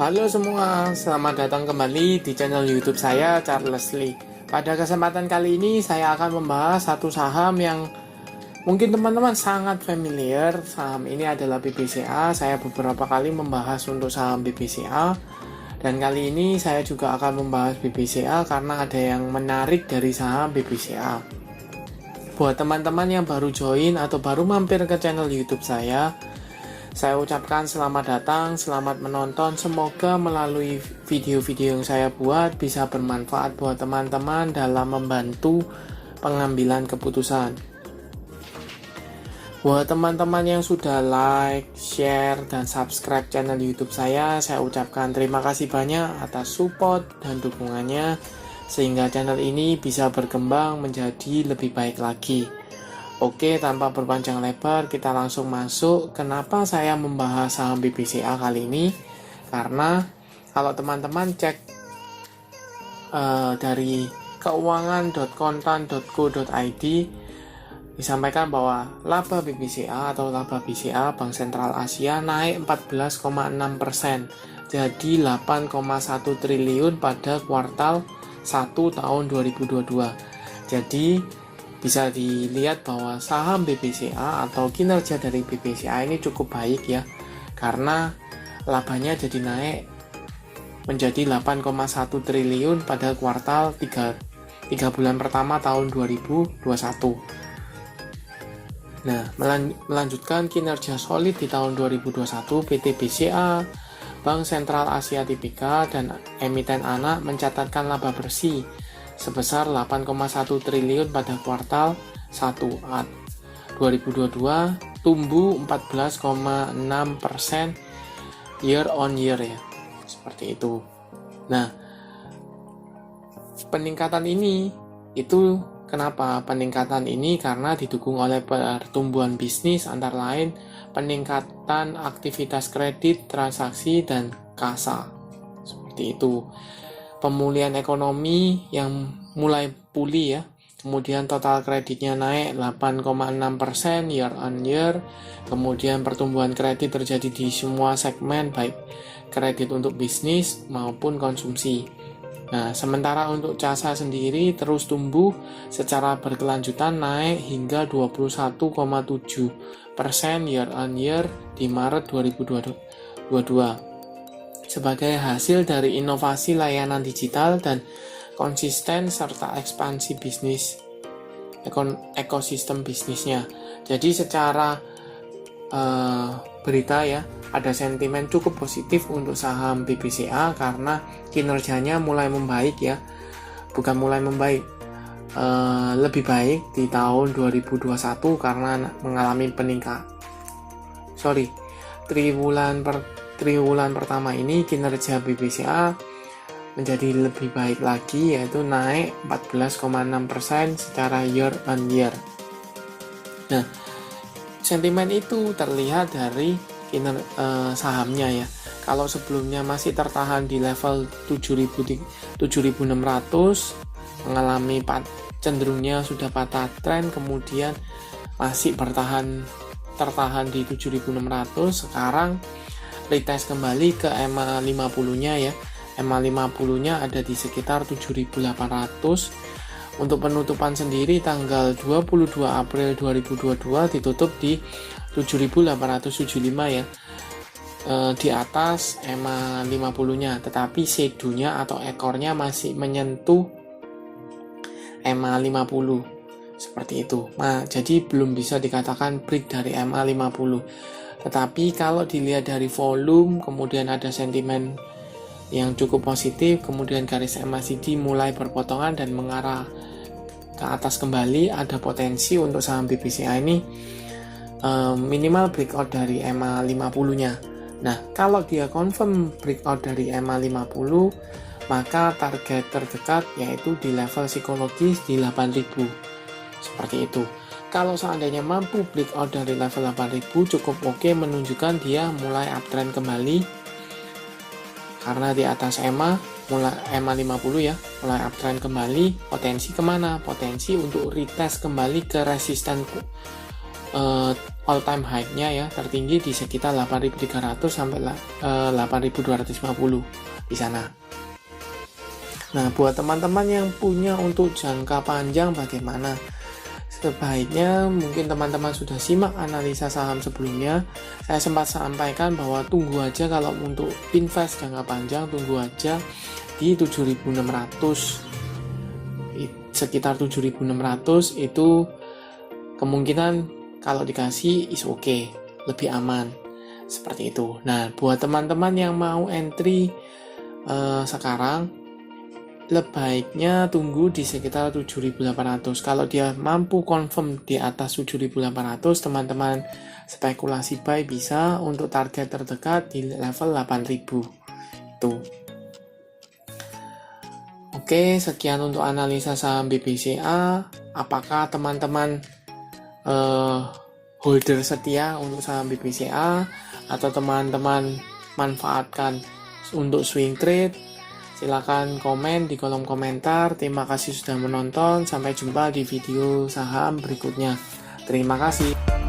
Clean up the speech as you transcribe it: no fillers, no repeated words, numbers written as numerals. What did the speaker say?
Halo semua, selamat datang kembali di channel YouTube saya, Charles Lee. Pada kesempatan kali ini saya akan membahas satu saham yang mungkin teman-teman sangat familiar. Saham ini adalah BBCA. Saya beberapa kali membahas untuk saham BBCA. Dan kali ini saya juga akan membahas BBCA karena ada yang menarik dari saham BBCA. Buat teman-teman yang baru join atau baru mampir ke channel YouTube saya ucapkan selamat datang, selamat menonton. Semoga melalui video-video yang saya buat bisa bermanfaat buat teman-teman dalam membantu pengambilan keputusan. Buat teman-teman yang sudah like, share, dan subscribe channel YouTube saya ucapkan terima kasih banyak atas support dan dukungannya sehingga channel ini bisa berkembang menjadi lebih baik lagi. Oke, tanpa berpanjang lebar, kita langsung masuk. Kenapa saya membahas saham BBCA kali ini? Karena kalau teman-teman cek dari keuangan.kontan.co.id disampaikan bahwa laba BBCA atau laba BCA Bank Sentral Asia naik 14,6%, jadi 8,1 triliun pada kuartal 1 tahun 2022. Jadi bisa dilihat bahwa saham BBCA atau kinerja dari BBCA ini cukup baik ya, karena labanya jadi naik menjadi 8,1 triliun pada kuartal 3 bulan pertama tahun 2021. Nah, melanjutkan kinerja solid di tahun 2021, PT BCA, Bank Sentral Asia Tbk, dan emiten anak mencatatkan laba bersih sebesar 8,1 triliun pada kuartal 1 2022, tumbuh 14,6% year on year ya, seperti itu. Nah, peningkatan ini itu kenapa? Peningkatan ini karena didukung oleh pertumbuhan bisnis antara lain peningkatan aktivitas kredit, transaksi, dan kasa, seperti itu. Pemulihan ekonomi yang mulai pulih ya, kemudian total kreditnya naik 8,6% year on year, kemudian pertumbuhan kredit terjadi di semua segmen baik kredit untuk bisnis maupun konsumsi. Nah, sementara untuk CASA sendiri terus tumbuh secara berkelanjutan naik hingga 21,7% year on year di Maret 2022. Sebagai hasil dari inovasi layanan digital dan konsisten serta ekspansi bisnis ekosistem bisnisnya. Jadi secara berita ya, ada sentimen cukup positif untuk saham BBCA karena kinerjanya mulai membaik ya, bukan mulai membaik, lebih baik di tahun 2021 karena mengalami triwulan pertama ini kinerja BBCA menjadi lebih baik lagi, yaitu naik 14,6% secara year on year. Nah, sentimen itu terlihat dari sahamnya ya. Kalau sebelumnya masih tertahan di level 7.600, mengalami cenderungnya sudah patah tren, kemudian masih tertahan di 7.600, sekarang retest kembali ke EMA 50-nya ya. EMA 50-nya ada di sekitar 7.800. Untuk penutupan sendiri tanggal 22 April 2022 ditutup di 7.875 ya. Di atas EMA 50-nya, tetapi shadow-nya atau ekornya masih menyentuh EMA 50. Seperti itu. Nah, jadi belum bisa dikatakan break dari EMA 50. Tetapi kalau dilihat dari volume, kemudian ada sentimen yang cukup positif, kemudian garis MACD mulai berpotongan dan mengarah ke atas kembali, ada potensi untuk saham BBCA ini minimal breakout dari EMA 50-nya. Nah, kalau dia confirm breakout dari EMA 50, maka target terdekat yaitu di level psikologis di 8.000. Seperti itu. Kalau seandainya mampu breakout dari level 8.000 cukup oke, menunjukkan dia mulai uptrend kembali karena di atas EMA 50 ya, mulai uptrend kembali. Potensi kemana? Potensi untuk retest kembali ke resisten all time high-nya ya, tertinggi di sekitar 8.300 sampai 8.250 di sana. Nah, buat teman-teman yang punya untuk jangka panjang bagaimana? Sebaiknya mungkin teman-teman sudah simak analisa saham sebelumnya. Saya sempat sampaikan bahwa tunggu aja kalau untuk invest jangka panjang, tunggu aja di 7.600. Sekitar 7.600 itu kemungkinan kalau dikasih is okay, lebih aman. Seperti itu. Nah, buat teman-teman yang mau entry sekarang, baiknya tunggu di sekitar 7.800. Kalau dia mampu confirm di atas 7.800, teman-teman spekulasi buy bisa untuk target terdekat di level 8.000. Itu. Oke, sekian untuk analisa saham BBCA. Apakah teman-teman holder setia untuk saham BBCA atau teman-teman manfaatkan untuk swing trade? Silakan komen di kolom komentar. Terima kasih sudah menonton. Sampai jumpa di video saham berikutnya. Terima kasih.